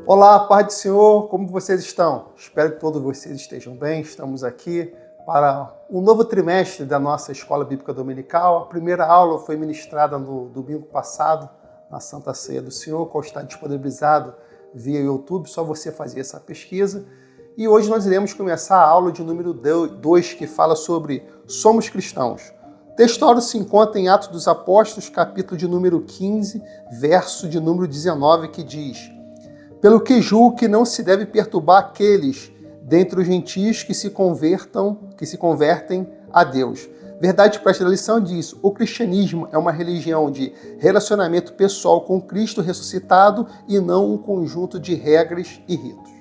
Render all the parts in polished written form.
Olá, paz do Senhor, como vocês estão? Espero que todos vocês estejam bem. Estamos aqui para um novo trimestre da nossa Escola Bíblica Dominical. A primeira aula foi ministrada no domingo passado, na Santa Ceia do Senhor, qual está disponibilizado via YouTube, só você fazer essa pesquisa. E hoje nós iremos começar a aula de número 2, que fala sobre Somos Cristãos. O texto se encontra em Atos dos Apóstolos, capítulo de número 15, verso de número 19, que diz: pelo que julgo que não se deve perturbar aqueles dentre os gentios que se convertem a Deus. Verdade prática da lição diz: o cristianismo é uma religião de relacionamento pessoal com Cristo ressuscitado e não um conjunto de regras e ritos.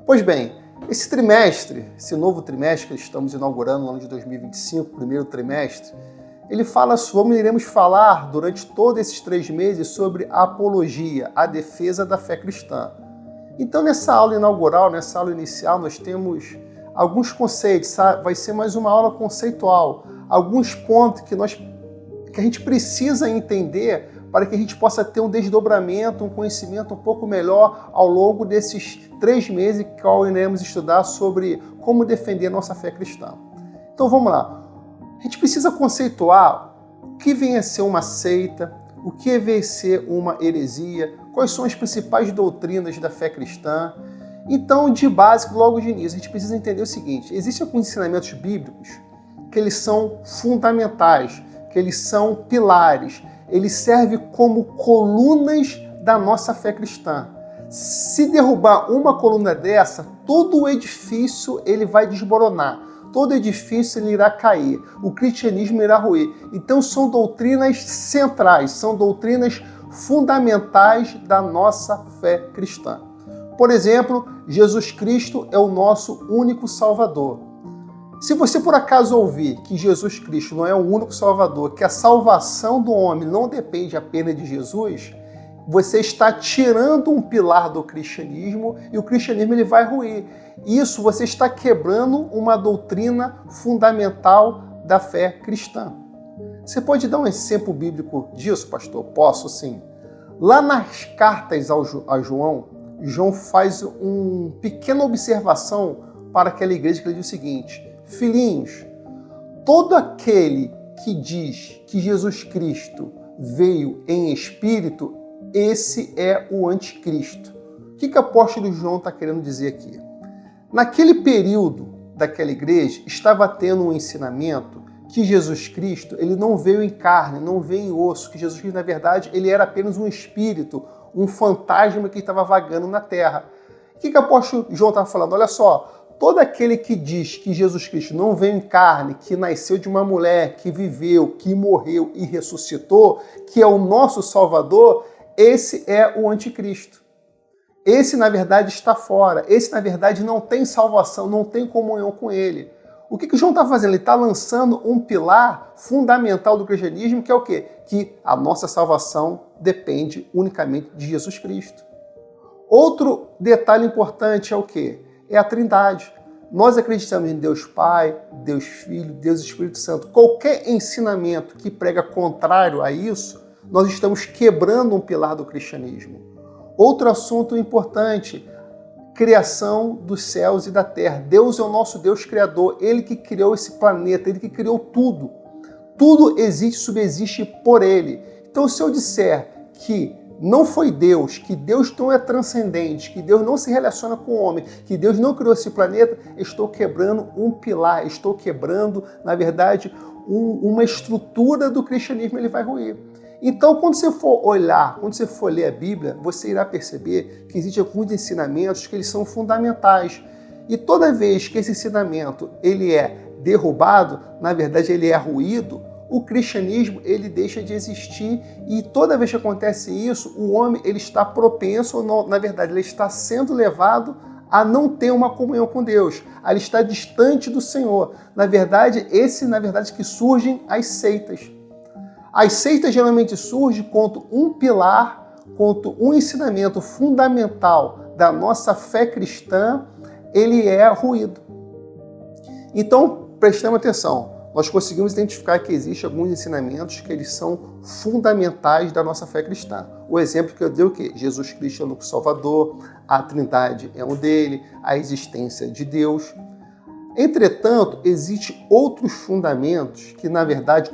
Pois bem, esse novo trimestre que estamos inaugurando no ano de 2025, primeiro trimestre, iremos falar durante todos esses 3 meses sobre a apologia, a defesa da fé cristã. Então, nessa aula inaugural, nessa aula inicial, nós temos alguns conceitos, vai ser mais uma aula conceitual, alguns pontos que a gente precisa entender para que a gente possa ter um desdobramento, um conhecimento um pouco melhor ao longo desses 3 meses que iremos estudar sobre como defender a nossa fé cristã. Então, vamos lá. A gente precisa conceituar o que vem a ser uma seita, o que vem a ser uma heresia, quais são as principais doutrinas da fé cristã. Então, de básico, logo de início, a gente precisa entender o seguinte: existem alguns ensinamentos bíblicos que eles são fundamentais, que eles são pilares, eles servem como colunas da nossa fé cristã. Se derrubar uma coluna dessa, todo o edifício ele vai desmoronar. Todo edifício ele irá cair, o cristianismo irá ruir. Então são doutrinas centrais, são doutrinas fundamentais da nossa fé cristã. Por exemplo, Jesus Cristo é o nosso único Salvador. Se você por acaso ouvir que Jesus Cristo não é o único Salvador, que a salvação do homem não depende apenas de Jesus, você está tirando um pilar do cristianismo e o cristianismo ele vai ruir. Isso você está quebrando uma doutrina fundamental da fé cristã. Você pode dar um exemplo bíblico disso, pastor? Posso, sim. Lá nas cartas a João, João faz uma pequena observação para aquela igreja que ele diz o seguinte: filhinhos, todo aquele que diz que Jesus Cristo veio em espírito, esse é o anticristo. O que o apóstolo João está querendo dizer aqui? Naquele período daquela igreja, estava tendo um ensinamento que Jesus Cristo ele não veio em carne, não veio em osso, que Jesus Cristo, na verdade, ele era apenas um espírito, um fantasma que estava vagando na terra. O que o apóstolo João estava falando? Olha só, todo aquele que diz que Jesus Cristo não veio em carne, que nasceu de uma mulher, que viveu, que morreu e ressuscitou, que é o nosso Salvador, esse é o anticristo. Esse, na verdade, está fora. Esse, na verdade, não tem salvação, não tem comunhão com ele. O que João está fazendo? Ele está lançando um pilar fundamental do cristianismo, que é o quê? Que a nossa salvação depende unicamente de Jesus Cristo. Outro detalhe importante é o quê? É a Trindade. Nós acreditamos em Deus Pai, Deus Filho, Deus Espírito Santo. Qualquer ensinamento que prega contrário a isso, nós estamos quebrando um pilar do cristianismo. Outro assunto importante, criação dos céus e da terra. Deus é o nosso Deus criador, Ele que criou esse planeta, Ele que criou tudo. Tudo existe, subsiste por Ele. Então, se eu disser que não foi Deus, que Deus não é transcendente, que Deus não se relaciona com o homem, que Deus não criou esse planeta, estou quebrando um pilar, estou quebrando, na verdade, uma estrutura do cristianismo, ele vai ruir. Então, quando você for olhar, quando você for ler a Bíblia, você irá perceber que existem alguns ensinamentos que eles são fundamentais. E toda vez que esse ensinamento ele é derrubado, na verdade ele é ruído, o cristianismo ele deixa de existir. E toda vez que acontece isso, o homem ele está propenso, na verdade ele está sendo levado a não ter uma comunhão com Deus, a ele estar distante do Senhor. Na verdade, que surgem as seitas. As seitas geralmente surgem contra um pilar, contra um ensinamento fundamental da nossa fé cristã, ele é ruído. Então, prestemos atenção. nós conseguimos identificar que existem alguns ensinamentos que eles são fundamentais da nossa fé cristã. O exemplo que eu dei é o quê? Jesus Cristo é o único Salvador, a Trindade é um dele, a existência de Deus. Entretanto, existem outros fundamentos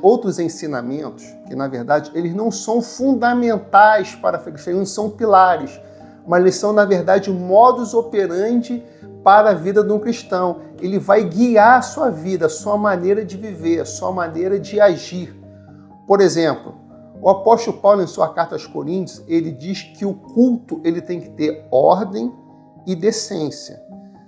outros ensinamentos que, na verdade, eles não são fundamentais para a fé cristã, eles não são pilares, mas eles são, na verdade, modus operandi para a vida de um cristão. Ele vai guiar a sua vida, a sua maneira de viver, a sua maneira de agir. Por exemplo, o apóstolo Paulo, em sua carta aos Coríntios, ele diz que o culto ele tem que ter ordem e decência.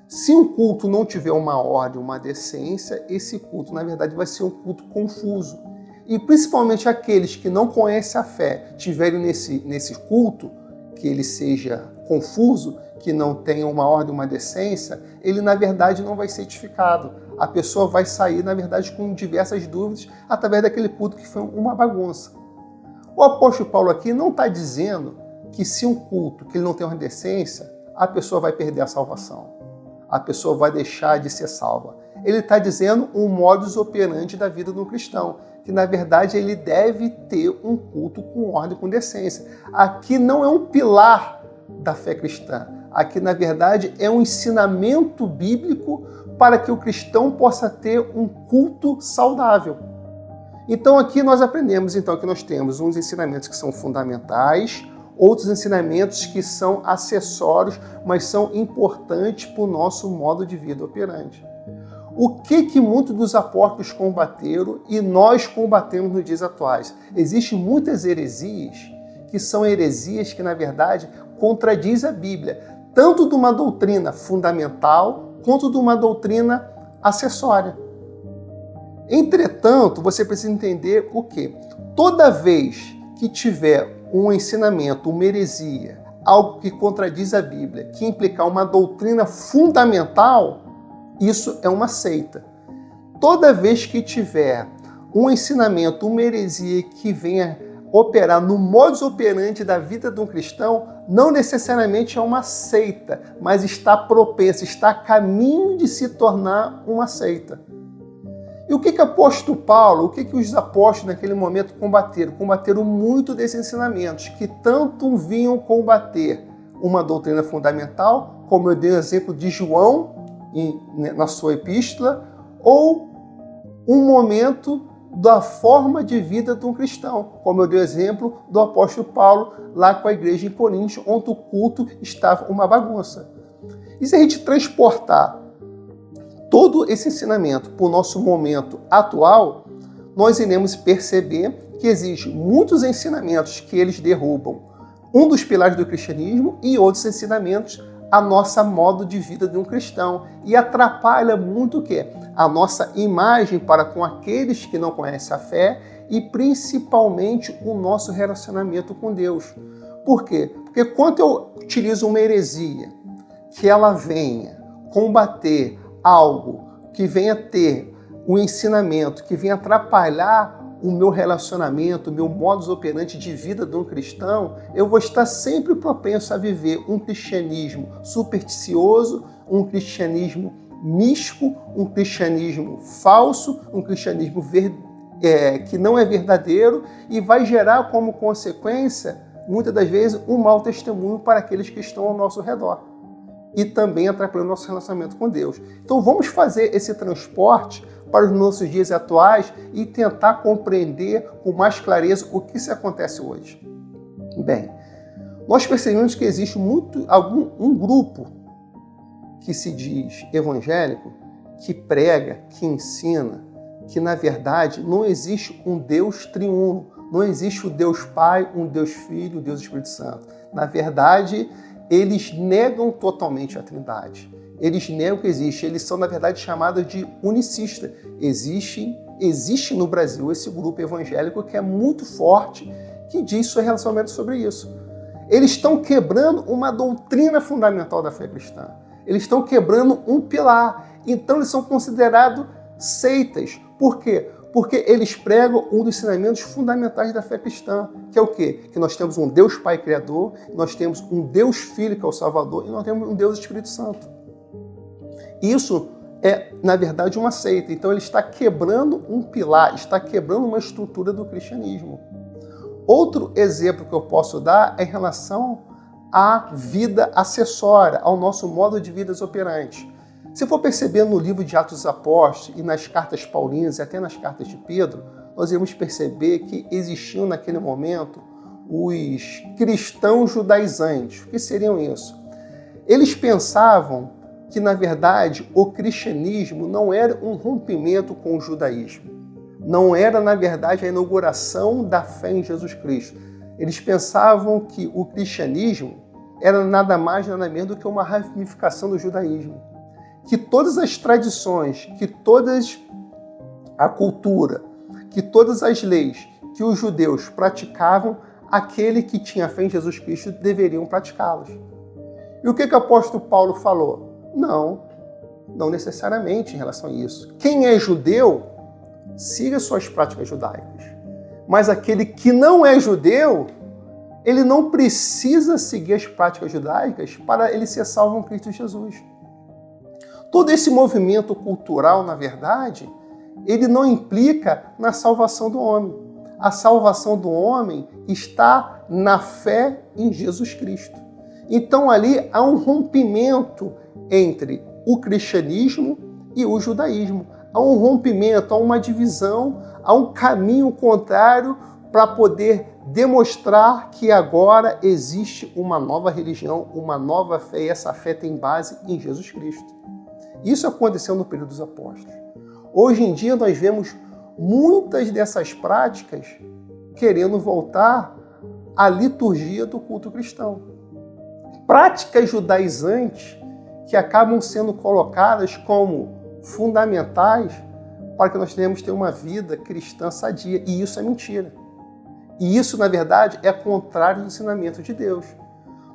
Se um culto não tiver uma ordem, uma decência, esse culto, na verdade, vai ser um culto confuso. E principalmente aqueles que não conhecem a fé, tiverem nesse culto, que ele seja confuso, que não tenha uma ordem, uma decência, ele, na verdade, não vai ser edificado. A pessoa vai sair, na verdade, com diversas dúvidas, através daquele culto que foi uma bagunça. O apóstolo Paulo aqui não está dizendo que se um culto que ele não tem uma decência, a pessoa vai perder a salvação. A pessoa vai deixar de ser salva. Ele está dizendo um modus operandi da vida de um cristão, que na verdade ele deve ter um culto com ordem, com decência. Aqui não é um pilar da fé cristã. Aqui, na verdade, é um ensinamento bíblico para que o cristão possa ter um culto saudável. Então aqui nós aprendemos que nós temos uns ensinamentos que são fundamentais, outros ensinamentos que são acessórios, mas são importantes para o nosso modo de vida operante. O que muitos dos apóstolos combateram e nós combatemos nos dias atuais? Existem muitas heresias que são heresias que, na verdade, contradizem a Bíblia, tanto de uma doutrina fundamental quanto de uma doutrina acessória. Entretanto, você precisa entender o quê? Toda vez que tiver um ensinamento, uma heresia, algo que contradiz a Bíblia, que implicar uma doutrina fundamental, isso é uma seita. Toda vez que tiver um ensinamento, uma heresia que venha operar no modus operandi da vida de um cristão, não necessariamente é uma seita, mas está propensa, está a caminho de se tornar uma seita. E o que o apóstolo Paulo, o que os apóstolos naquele momento combateram? Combateram muito desses ensinamentos, que tanto vinham combater uma doutrina fundamental, como eu dei o exemplo de João na sua epístola, ou um momento da forma de vida de um cristão, como eu dei o exemplo do apóstolo Paulo lá com a igreja em Coríntios, onde o culto estava uma bagunça. E se a gente transportar todo esse ensinamento para o nosso momento atual, nós iremos perceber que existem muitos ensinamentos que eles derrubam um dos pilares do cristianismo e outros ensinamentos a nossa modo de vida de um cristão e atrapalha muito o quê? A nossa imagem para com aqueles que não conhecem a fé e principalmente o nosso relacionamento com Deus. Por quê? Porque quando eu utilizo uma heresia que ela venha combater algo, que venha ter um ensinamento, que venha atrapalhar o meu relacionamento, o meu modus operandi de vida de um cristão, eu vou estar sempre propenso a viver um cristianismo supersticioso, um cristianismo místico, um cristianismo falso, um cristianismo que não é verdadeiro e vai gerar como consequência, muitas das vezes, um mau testemunho para aqueles que estão ao nosso redor. E também atrapalhando o nosso relacionamento com Deus. Então vamos fazer esse transporte para os nossos dias atuais e tentar compreender com mais clareza o que se acontece hoje. Bem, nós percebemos que existe um grupo que se diz evangélico, que prega, que ensina, que na verdade não existe um Deus triuno, não existe o Deus Pai, um Deus Filho, um Deus Espírito Santo. Na verdade, eles negam totalmente a Trindade. Eles negam que existe. Eles são, na verdade, chamados de unicistas. Existe no Brasil esse grupo evangélico que é muito forte, que diz seu relacionamento sobre isso. Eles estão quebrando uma doutrina fundamental da fé cristã. Eles estão quebrando um pilar. Então, eles são considerados seitas. Por quê? Porque eles pregam um dos ensinamentos fundamentais da fé cristã, que é o quê? Que nós temos um Deus Pai Criador, nós temos um Deus Filho, que é o Salvador, e nós temos um Deus Espírito Santo. Isso é, na verdade, uma seita. Então ele está quebrando um pilar, está quebrando uma estrutura do cristianismo. Outro exemplo que eu posso dar é em relação à vida acessória, ao nosso modo de vida operante. Se for perceber no livro de Atos dos Apóstolos e nas cartas paulinas e até nas cartas de Pedro, nós iremos perceber que existiam naquele momento os cristãos judaizantes. O que seriam isso? Eles pensavam que, na verdade, o cristianismo não era um rompimento com o judaísmo. Não era, na verdade, a inauguração da fé em Jesus Cristo. Eles pensavam que o cristianismo era nada mais, nada menos do que uma ramificação do judaísmo. Que todas as tradições, que toda a cultura, que todas as leis que os judeus praticavam, aquele que tinha fé em Jesus Cristo deveriam praticá-las. E o que o apóstolo Paulo falou? Não necessariamente em relação a isso. Quem é judeu, siga suas práticas judaicas. Mas aquele que não é judeu, ele não precisa seguir as práticas judaicas para ele ser salvo em Cristo Jesus. Todo esse movimento cultural, na verdade, ele não implica na salvação do homem. A salvação do homem está na fé em Jesus Cristo. Então ali há um rompimento entre o cristianismo e o judaísmo. Há um rompimento, há uma divisão, há um caminho contrário para poder demonstrar que agora existe uma nova religião, uma nova fé, e essa fé tem base em Jesus Cristo. Isso aconteceu no período dos apóstolos. Hoje em dia nós vemos muitas dessas práticas querendo voltar à liturgia do culto cristão. Práticas judaizantes que acabam sendo colocadas como fundamentais para que nós tenhamos ter uma vida cristã sadia. E isso é mentira. E isso, na verdade, é contrário do ensinamento de Deus.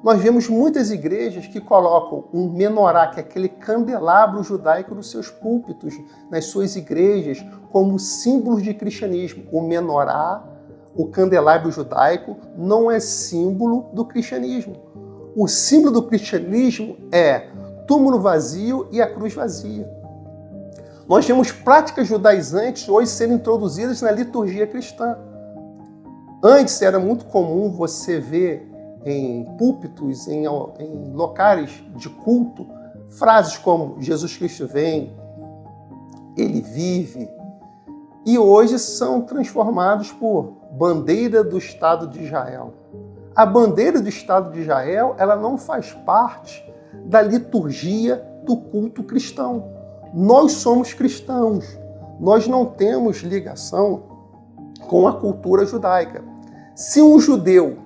Nós vemos muitas igrejas que colocam um menorá, que é aquele candelabro judaico, nos seus púlpitos, nas suas igrejas, como símbolos de cristianismo. O menorá, o candelabro judaico, não é símbolo do cristianismo. O símbolo do cristianismo é túmulo vazio e a cruz vazia. Nós vemos práticas judaizantes hoje serem introduzidas na liturgia cristã. Antes era muito comum você ver em púlpitos, em locais de culto, frases como Jesus Cristo vem, Ele vive, e hoje são transformados por bandeira do Estado de Israel. A bandeira do Estado de Israel, ela não faz parte da liturgia do culto cristão. Nós somos cristãos, nós não temos ligação com a cultura judaica. Se um judeu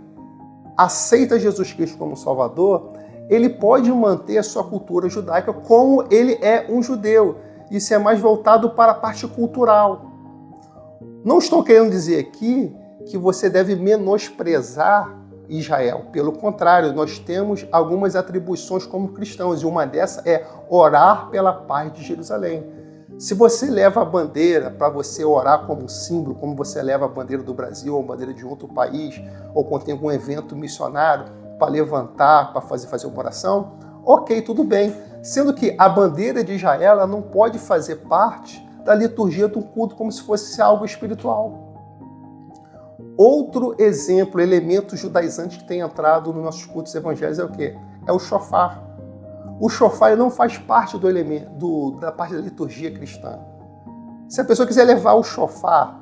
aceita Jesus Cristo como Salvador, ele pode manter a sua cultura judaica como ele é um judeu. Isso é mais voltado para a parte cultural. Não estou querendo dizer aqui que você deve menosprezar Israel. Pelo contrário, nós temos algumas atribuições como cristãos, e uma dessas é orar pela paz de Jerusalém. Se você leva a bandeira para você orar como símbolo, como você leva a bandeira do Brasil ou a bandeira de outro país, ou quando tem algum evento missionário para levantar, para fazer uma oração, ok, tudo bem. Sendo que a bandeira de Israel ela não pode fazer parte da liturgia do culto como se fosse algo espiritual. Outro exemplo, elemento judaizante que tem entrado nos nossos cultos evangélicos é o quê? É o shofar. O shofar não faz parte do elemento, da parte da liturgia cristã. Se a pessoa quiser levar o shofar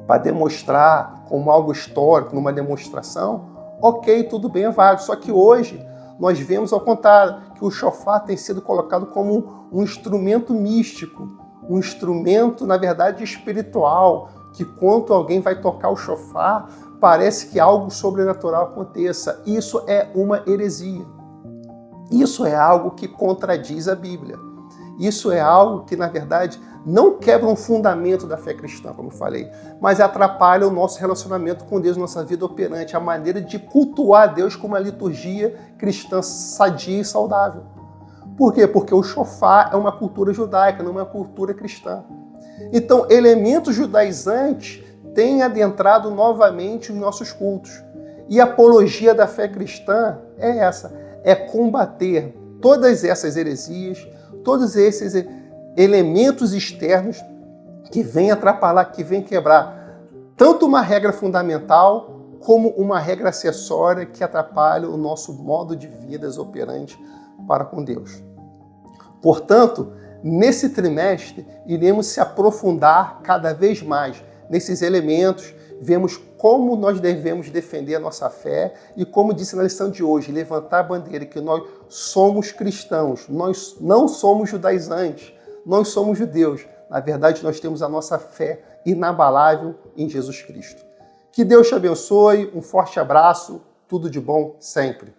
para demonstrar como algo histórico, numa demonstração, ok, tudo bem, é válido. Só que hoje nós vemos ao contrário, que o shofar tem sido colocado como um instrumento místico, um instrumento, na verdade, espiritual, que quando alguém vai tocar o shofar, parece que algo sobrenatural aconteça. Isso é uma heresia. Isso é algo que contradiz a Bíblia. Isso é algo que, na verdade, não quebra um fundamento da fé cristã, como eu falei, mas atrapalha o nosso relacionamento com Deus, nossa vida operante, a maneira de cultuar Deus com uma liturgia cristã sadia e saudável. Por quê? Porque o shofar é uma cultura judaica, não é uma cultura cristã. Então, elementos judaizantes têm adentrado novamente os nossos cultos. E a apologia da fé cristã é essa, é combater todas essas heresias, todos esses elementos externos que vêm atrapalhar, que vêm quebrar tanto uma regra fundamental como uma regra acessória que atrapalha o nosso modo de vida operante para com Deus. Portanto, nesse trimestre, iremos se aprofundar cada vez mais nesses elementos, vemos como nós devemos defender a nossa fé e, como disse na lição de hoje, levantar a bandeira que nós somos cristãos, nós não somos judaizantes, nós somos judeus. Na verdade, nós temos a nossa fé inabalável em Jesus Cristo. Que Deus te abençoe, um forte abraço, tudo de bom sempre.